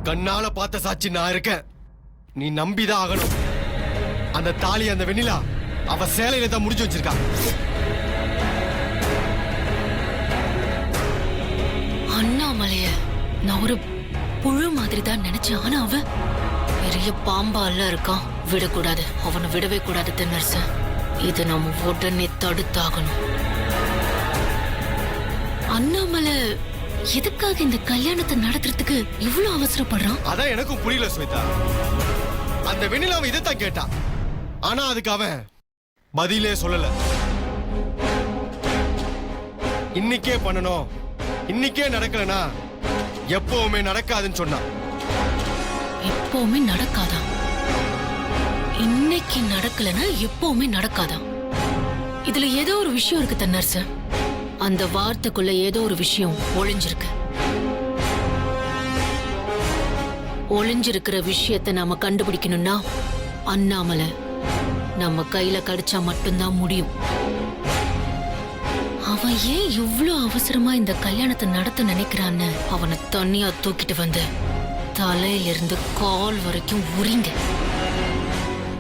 கண்ணால பார்த்த சாட்சி நான் இருக்கேன். நீ நம்பிதான் ஆகணும். அந்த தாலி அந்த வெண்ணிலா அவ சேலையில தான் முடிஞ்சு வச்சிருக்கா. அண்ணாமலைய நான் ஒரு புழு மாதிரி தான் நினைச்சேன். ஆனா அவன் பெரிய பாம்பால இருக்கான். விடக்கூடாது, அவனை விடவே கூடாது தென்னரசு. இதை நம்ம உடனே தடுத்தாகணும். அண்ணாமலை எதுக்காக இந்த கல்யாணத்தை நடத்துறதுக்கு இவ்வளவு அவசரப்படுறான்? அதான் எனக்கும் புரியல ஸ்வேதா. அந்த வெண்ணிலாவை இதைத்தான் கேட்டா, ஆனா அதுக்கு அவன் பதிலே சொல்லல. இன்னைக்கே பண்ணணும், இன்னைக்கே நடக்கலனா எப்பவுமே நடக்காதுன்னு சொன்னான். எப்பவுமே நடக்காதா? இன்னைக்கு நடக்கலனா எப்பவுமே நடக்காதா? இதுல ஏதோ ஒரு விஷயம் இருக்கு தென்னரசு. அந்த வார்த்தைக்குள்ள ஏதோ ஒரு விஷயம் ஒளிஞ்சிருக்கு. ஒளிஞ்சிருக்கிற விஷயத்தை நாம கண்டுபிடிக்கணும்னா அண்ணாமலை நம்ம கையில கடிச்சா மட்டும்தான் முடியும். அவன் ஏன் இவ்ளோ அவசரமா இந்த கல்யாணத்தை நடத்த நினைக்கிறான்னு அவனை தனியா தூக்கிட்டு வந்து தலையிலிருந்து கால் வரைக்கும் உரிங்க.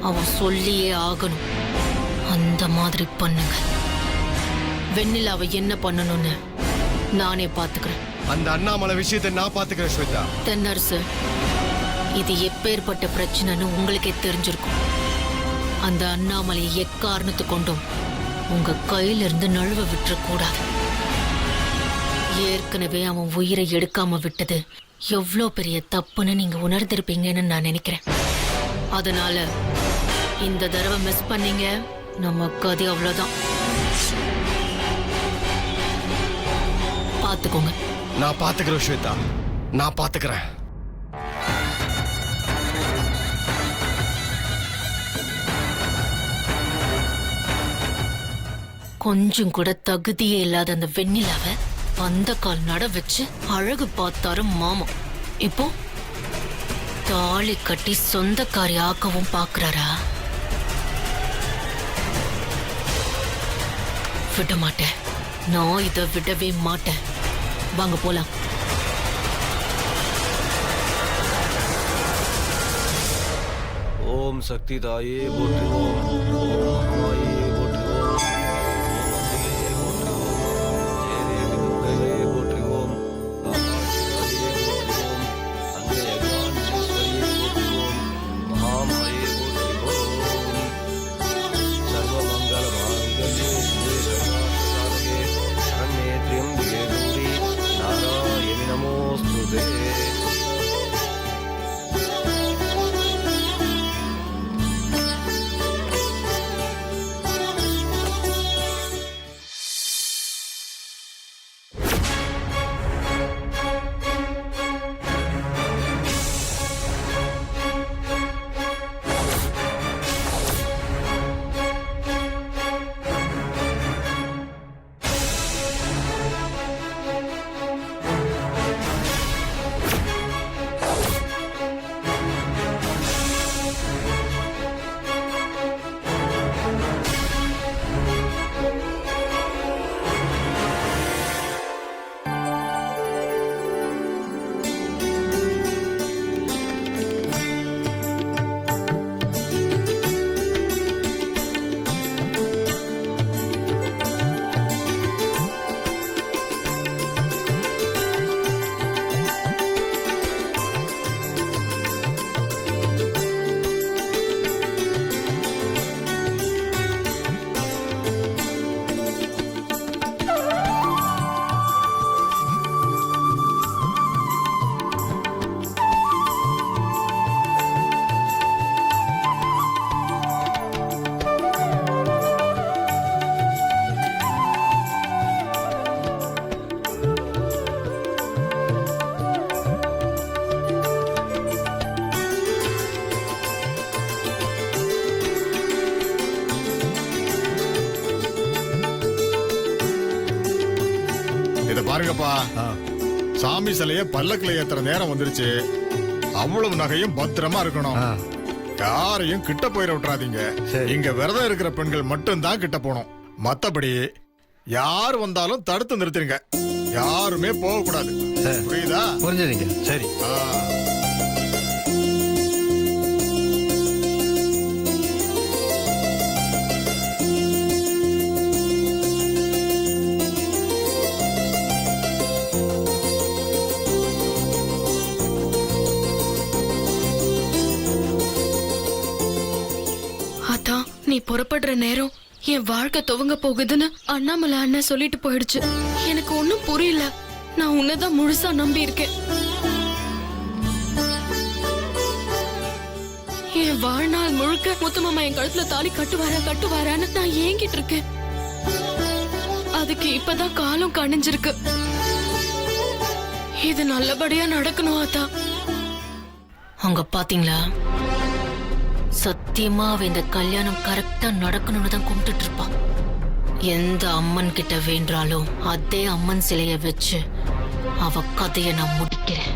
அவன் சொல்லியே ஆகணும். அந்த மாதிரி பண்ணுங்க. வெண்ணிலாவை என்ன பண்ணணும்னு நானே பாத்துக்கிறேன். அந்த அண்ணாமலை விஷயத்தை நான் பாத்துக்கிறேன் ஸ்வேதா. தென்னரசு, இது எப்பேற்பட்ட பிரச்சனைன்னு உங்களுக்கே தெரிஞ்சிருக்கும். அந்த அண்ணாமலையை எக்காரணத்து கொண்டும் உங்க கையில இருந்து நழுவ விட்டுற கூடாது. ஏற்கனவே அவன் உயிரை எடுக்காம விட்டது எவ்வளோ பெரிய தப்புன்னு நீங்க உணர்ந்திருப்பீங்கன்னு நான் நினைக்கிறேன். அதனால இந்த தடவை மிஸ் பண்ணீங்க, நம்ம கதை அவ்வளவுதான். பாத்துக்கோங்க. நான் பாத்துக்கிறேன் ஸ்வேதா, நான் பாத்துக்கிறேன். கொஞ்சம் கூட தகுதியே இல்லாத அந்த வெண்ணிலாவை அந்த கால் நட வச்சு அழகு பார்த்தாரு மாமா. இப்போ தாலி கட்டி சொந்தக்காரி ஆக்கவும் பாக்குறாரா? விட மாட்டேன், நான் இதை விடவே மாட்டேன். வாங்க போலாம். ஓம் சக்தி தாயே போற்றுவோம். ஓம் மகாமாயே போற்றுவோம். ஓம் அம்பிகையே போற்றுவோம். ஜெயதேவி துர்க்கையே போற்றுவோம். அன்னை அகிலாண்டேஸ்வரியே போற்றுவோம். மகாமாயே போற்றுவோம். சர்வமங்கல மாங்கல்யே சிவே சர்வார்த்தசாதகே சரண்யே த்ர்யம்பிகே கௌரி நாராயணி நமோஸ்துதே. பாருங்கப்பா, சாமி சிலைய பல்லக்குல ஏத்துற நேரம் வந்துருச்சு. அவ்வளவு நகையும் பத்திரமா இருக்கணும். யாரையும் கிட்ட போயிட விட்டுறாதீங்க. இங்க விரதம் இருக்கிற பெண்கள் மட்டும் தான் கிட்ட போகணும். மத்தபடி யார் வந்தாலும் தடுத்து நிறுத்திருங்க. யாருமே போக கூடாது. புரியுதா? புரிஞ்சுதுங்க. சரி. நீ புறப்படுற நேரம் என் வாழ்க்கை துவங்க போகுதுன்னு அண்ணாமலை அண்ணன் சொல்லிட்டு போயிடுச்சு. எனக்கு ஒன்னும் புரியல. நான் உன்னதான் முழுசா நம்பி இருக்கேன். என் வாழ்நாள் முழுக்க முத்துமாமா என் கழுத்துல தாலி கட்டுவாரான்னு நான் ஏங்கிட்டு இருக்கேன். அதுக்கு இப்பதான் காலம் கணிஞ்சிருக்கு. இது நல்லபடியா நடக்கணும் ஆத்தா. அங்க பாத்தீங்களா, சத்தியமா அவ இந்த கல்யாணம் கரெக்டா நடக்கணும்னு தான் கும்பிட்டுட்டு இருப்பான். எந்த அம்மன் கிட்ட வேண்டாலும் அதே அம்மன் சிலைய வச்சு அவ கதைய நான் முடிக்கிறேன்.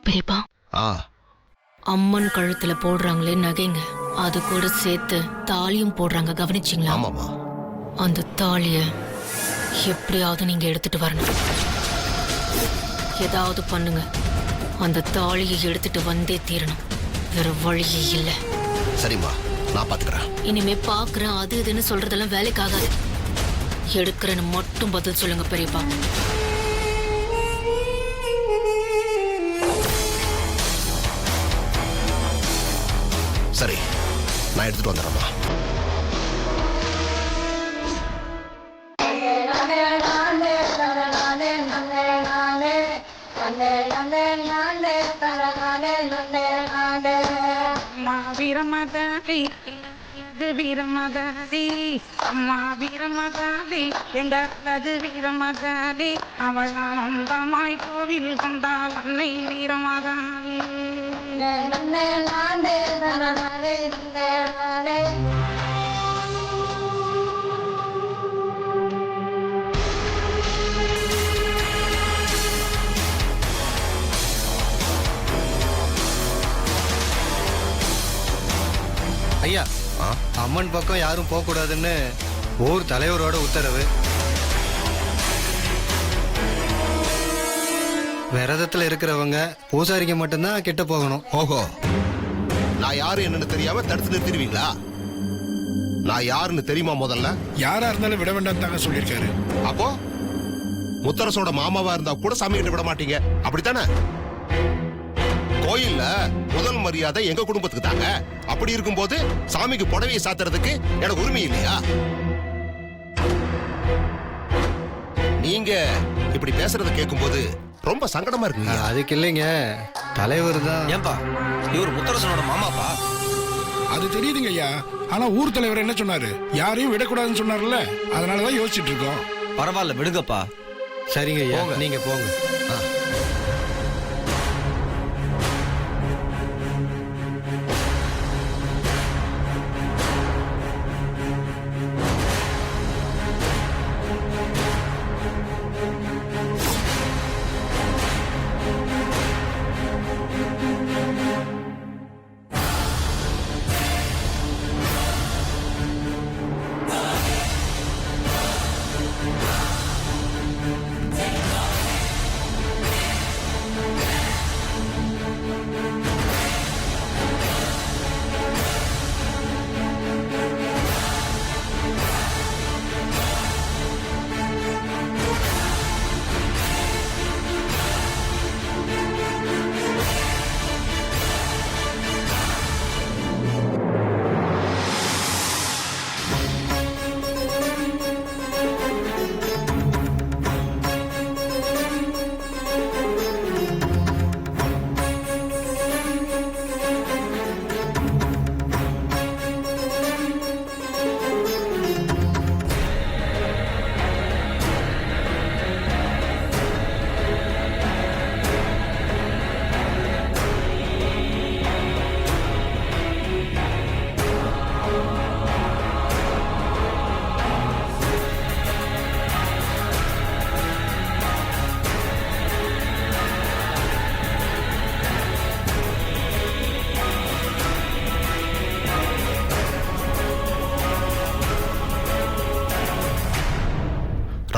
பெரியப்பா, அம்மன் கழுத்துல போடுறாங்களே நகைங்க, அது கூட சேர்த்து தாலியும் போடுறாங்க, கவனிச்சிங்களா? ஆமாமா. அந்த தாலிய எப்படியாவது நீங்க எடுத்துட்டு வரணும். ஏதாவது பண்ணுங்க, அந்த தாலியை எடுத்துட்டு வந்தே தீரணும். வேற வழியே இல்ல. சரிம்மா, நான் பாத்துக்கிறேன். இனிமே பாக்குறேன் அது இதுன்னு சொல்றதெல்லாம் வேலைக்கு ஆகாது. எடுக்கிறேன்னு மட்டும் பதில் சொல்லுங்க பெரியப்பா. சரி, நான் எடுத்துட்டு வந்துடுறேம்மா. வீரமதாதி இது வீரமதாதி, அம்மா வீரமதாதி எங்களது வீரமதாதி, அவள் ஆனந்தமாய் கோவில் கொண்டாள் அன்னை வீரமதாதி. ஐயா, அம்மன் பக்கம் யாரும் போக கூடாதுன்னு ஊர் தலைவரோட உத்தரவு. விரதத்துல இருக்கிறவங்க பூசாரிக்கு மட்டும்தான் கிட்ட போகணும். ஓஹோ, நான் யாரு என்னன்னு தெரியாம தடுத்து நிறுத்திடுவீங்களா? நான் யாருன்னு தெரியுமா? முதல்ல யாரா இருந்தாலும் விட வேண்டாம் தாங்க சொல்லியிருக்காரு. அப்போ முத்தரசோட மாமாவா இருந்தா கூட சாமி கிட்ட விட மாட்டீங்க, அப்படித்தானே? கோயில்ல முதல் மரியாதை எங்க குடும்பத்துக்கு தாங்க. அப்படி இருக்கும்போது சாமிக்கு புடவையை சாத்துறதுக்கு எனக்கு உரிமை இல்லையா? நீங்க இப்படி பேசுறத கேட்கும்போது ரொம்ப சங்கடமா இருக்குங்க. அதுக்கு இல்லைங்க, தலைவர் தான். ஏன்பா, இவர் முத்தரசனோட மாமாப்பா. அது தெரியுதுங்க ஐயா. ஆனா ஊர் தலைவர் என்ன சொன்னாரு? யாரையும் விடக்கூடாதுன்னு சொன்னார்ல, அதனாலதான் யோசிச்சுட்டு இருக்கோம். பரவாயில்ல, விடுங்கப்பா. சரிங்க ஐயா, நீங்க போங்க.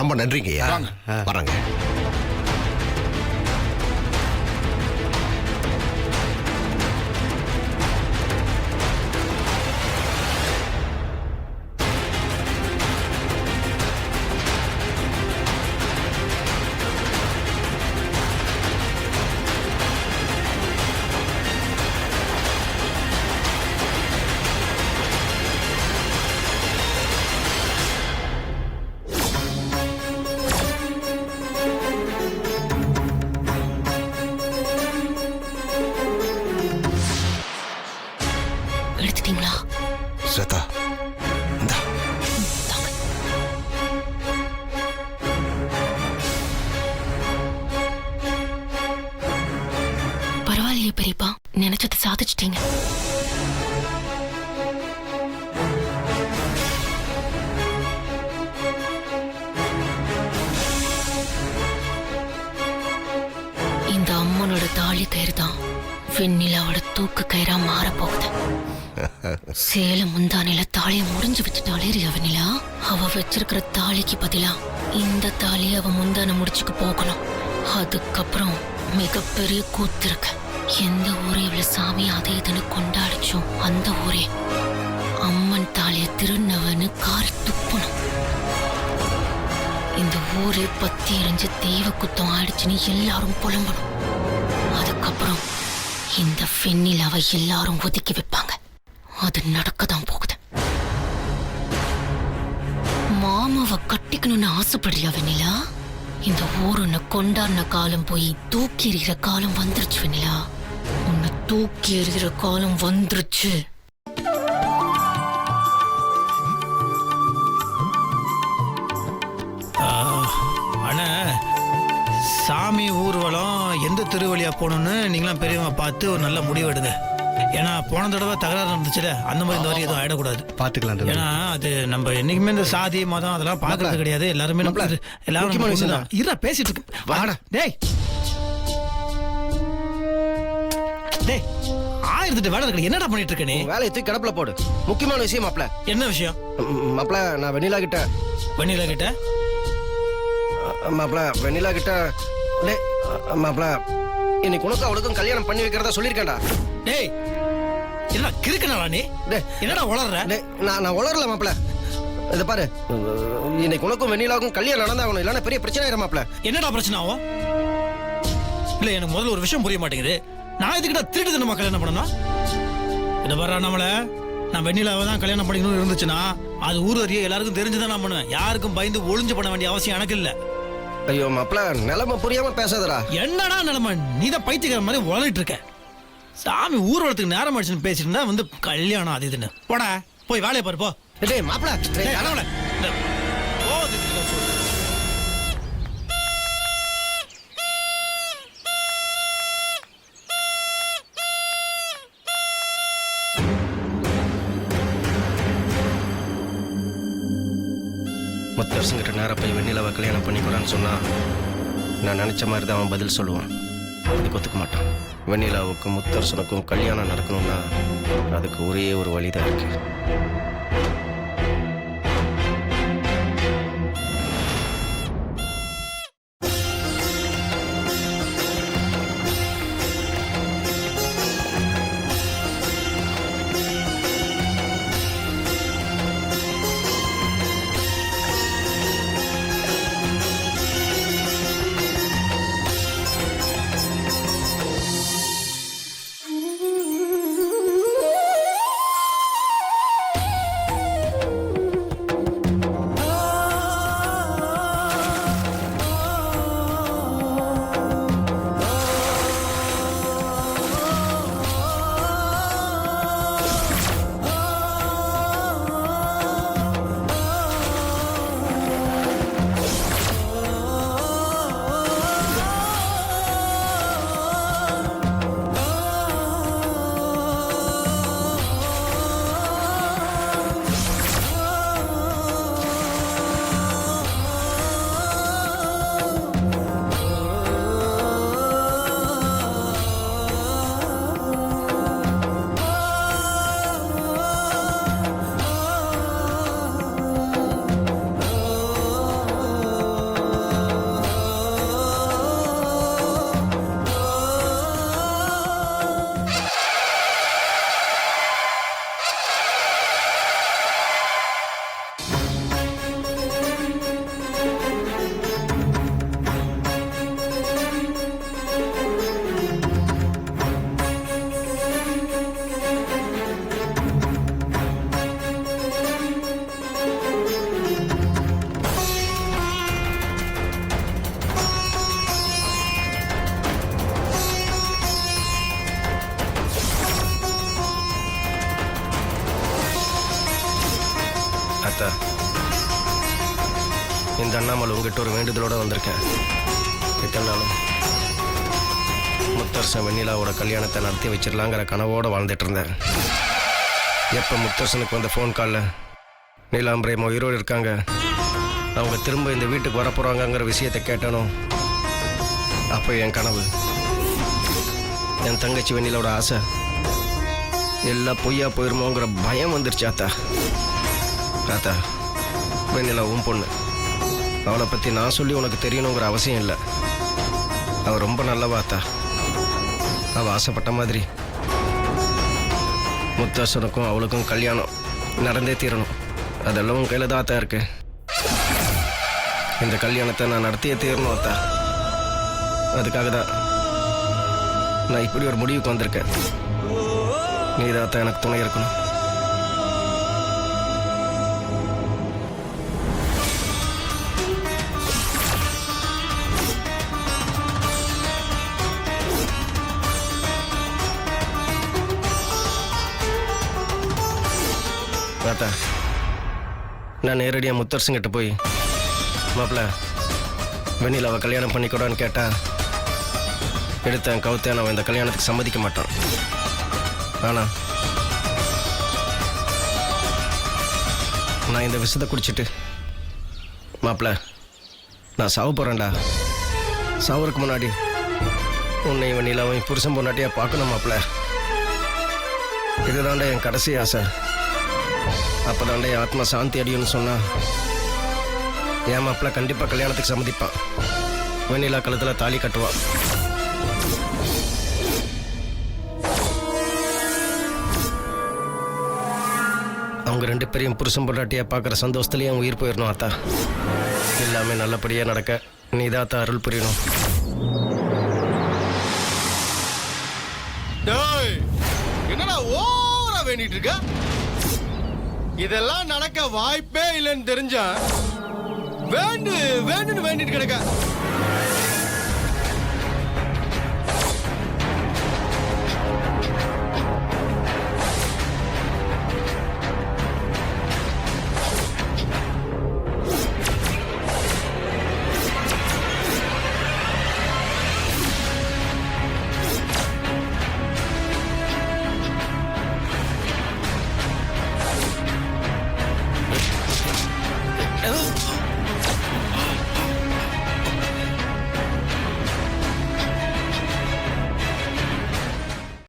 ரொம்ப நன்றிங்க ஐயா. வரேங்க. எடுத்துட்டீங்களா? ஸ்வேதா, இந்தா. தாங்க. பரவாயில்லையே பெரியப்பா, நினைச்சதை சாதிச்சிட்டீங்க. இந்த அம்மனோட தாலி கயிறு தான் வெண்ணிலாவோட தூக்கு கயிறா மாற போகுது. சேலம் முந்தானையில தாலியை முடிஞ்சு வச்சுட்டாலே வெண்ணிலா, அவ வச்சிருக்கிற தாலிக்கு பதிலா இந்த தாலியை அவ முந்தான முடிச்சுக்கு போகணும். அதுக்கப்புறம் மிகப்பெரிய கூத்து இருக்கு. எந்த ஊரே இவ்வளவு சாமி அதை இதுன்னு கொண்டாடிச்சோம் அந்த ஊரே அம்மன் தாலிய திருநவன்னு காரி துப்பணும். இந்த ஊரே பத்தி எரிஞ்சு தெய்வ குத்தம் ஆயிடுச்சுன்னு எல்லாரும் புலம்பணும். அதுக்கப்புறம் இந்த வெண்ணிலாவை எல்லாரும் ஒதுக்கி வைப்பாங்க. அது நடக்கதான் போகுது. மாமாவை கட்டிக்கணும்னு ஆசைப்படுறியா வெண்ணிலா? இந்த ஊர் உன்னை கொண்டாடின காலம் போய் தூக்கி எறிகிற காலம் வந்துருச்சு வெண்ணிலா. உன்னை தூக்கி எறிகிற காலம் வந்துருச்சு. அண்ணா, சாமி ஊர்வலம் எந்த திருவழியா போகணும்னு நீங்களாம் பெரியவங்க பார்த்து ஒரு நல்ல முடிவு எடுங்க. ஏன்னா போன தடவை தகராறு நடந்துச்சுல, அந்த மாதிரி இந்த வரி எதுவும் ஆயிடக்கூடாது. பாத்துக்கலாம். ஏன்னா அது நம்ம என்னைக்குமே இந்த சாதி மதம் அதெல்லாம் பாக்குறது கிடையாது. எல்லாருமே எல்லாரும் இருடா பேசிட்டு இருக்கு. வாடா டேய் டேய், 1008 வேலை இருக்கு. என்னடா பண்ணிட்டு இருக்க நீ? வேலையை தூக்கி கிடப்புல போடு. முக்கியமான விஷயம் மாப்ள. என்ன விஷயம் மாப்ள? நான் வெண்ணிலா கிட்ட டேய் மாப்ள, இன்னைக்கு உனக்கு அவளுக்கும் கல்யாணம் பண்ணி வைக்கிறதா சொல்லியிருக்கேன்டா. டேய் என்ன கிறுக்கனடா நீ? டேய் என்னடா உளறற? டேய் நான் உளறல மாப்ள. இத பாரு, இன்னைக்கு உனக்கும் வெண்ணிலாவுக்கும் கல்யாணம் நடந்தாகணும், இல்லைன்னா பெரிய பிரச்சனை ஆயிரும் மாப்ள. என்னடா பிரச்சனை ஆகும்? இல்ல எனக்கு முதல்ல ஒரு விஷயம் புரிய மாட்டேங்குது. நான் இதுக்கிட்ட திருட்டு தினமா கல்யாணம் பண்ணணும்? இத பாரு நம்மள, நான் வெண்ணிலாவை தான் கல்யாணம் பண்ணிக்கணும்னு இருந்துச்சுன்னா அது ஊர் அறிய எல்லாருக்கும் தெரிஞ்சுதான் நான் பண்ணுவேன். யாருக்கும் பயந்து ஒளிஞ்சு பண்ண வேண்டிய அவசியம் எனக்கு இல்ல. ஐயோ மாப்ள, நிலைமை புரியாம பேசாதடா. என்னடா நிலைமை? நீதான் பைத்தியக்கார மாதிரி உளறிட்டு இருக்க. சாமி ஊர்வலத்துக்கு நேரம் ஆயிடுச்சுன்னு பேசிட்டு இருந்தா வந்து கல்யாணம் அது இதுன்னு. போடா போய் வேலையை பாரு போ. டேய் மாப்ள, முத்தரசங்கிட்ட நேரம் போய் வெண்ணிலாவை கல்யாணம் பண்ணிக்கூடான்னு சொன்னா நான் நினைச்ச மாதிரி தான் அவன் பதில் சொல்லுவான். அதுக்கு ஒத்துக்க மாட்டான். வெண்ணிலாவுக்கும் முத்தரசனுக்கும் கல்யாணம் நடக்கணும்னா அதுக்கு ஒரே ஒரு வழிதான் இருக்கு. இந்த அண்ணாமலை உங்ககிட்ட ஒரு வேண்டுதலோட வந்திருக்கேன். இத்தனை நாளும் முத்தரசன் வெண்ணிலாவோட கல்யாணத்தை நடத்தி வச்சிடலாங்கிற கனவோட வாழ்ந்துட்டு இருந்தேன். எப்போ முத்தரசனுக்கு வந்த ஃபோன் காலில் நீலாம்பரம் உயிரோடு இருக்காங்க, அவங்க திரும்ப இந்த வீட்டுக்கு வரப்போகிறாங்கங்கிற விஷயத்தை கேட்டானோ அப்போ என் கனவு, என் தங்கச்சி வெண்ணிலாவோட ஆசை எல்லாம் பொய்யா போயிருமோங்கிற பயம் வந்துருச்சு. ஆத்தா வெண்ணிலா உன் பொண்ணு, அவளை பற்றி நான் சொல்லி உனக்கு தெரியணுங்கிற அவசியம் இல்லை. அவள் ரொம்ப நல்லவாத்தா. அவள் ஆசைப்பட்ட மாதிரி முத்தரசனுக்கும் அவளுக்கும் கல்யாணம் நடந்தே தீரணும். அதெல்லாம் உன் கையில் தான் ஆத்தா இருக்கு. இந்த கல்யாணத்தை நான் நடத்தியே தீரணும் ஆத்தா. அதுக்காக தான் நான் இப்படி ஒரு முடிவுக்கு வந்திருக்கேன். நீ தான் எனக்கு துணை இருக்கணும். தாத்தா, நான் நேரடியாக முத்தரசங்கிட்ட போய் மாப்பிள்ள வெண்ணிலாவை கல்யாணம் பண்ணிக்கூடான்னு கேட்டா எடுத்தேன் கவுத்தேன் அவன் இந்த கல்யாணத்துக்கு சம்மதிக்க மாட்டான். ஆனால் நான் இந்த விஷத்தை குடிச்சிட்டு மாப்பிள்ள நான் சாவ போகிறேன்டா. சாவருக்கு முன்னாடி உன்னை வெண்ணிலாவை புருஷன் பொண்டாட்டியாக பார்க்கணும் மாப்பிள்ள. இதுதான்டா என் கடைசி ஆசை. அப்போதாண்டா என் ஆத்மா சாந்தி அடையும்னு சொன்னா என் மாப்பிள்ள கண்டிப்பாக கல்யாணத்துக்கு சம்மதிப்பான். வெண்ணிலா கழுத்தில் தாலி கட்டுவான். அவங்க ரெண்டு பேரையும் புருஷன் பொண்டாட்டியா பார்க்குற சந்தோஷத்துலேயே அவங்க உயிர் போயிடணும் ஆத்தா. எல்லாமே நல்லபடியாக நடக்க நீ தாத்தா அருள் புரியணும். என்னடா ஓவரா வேண்டிட்டு இருக்க? இதெல்லாம் நடக்க வாய்ப்பே இல்லைன்னு தெரிஞ்சா வேண்டுன்னு வேண்டிட்டு கிடக்க.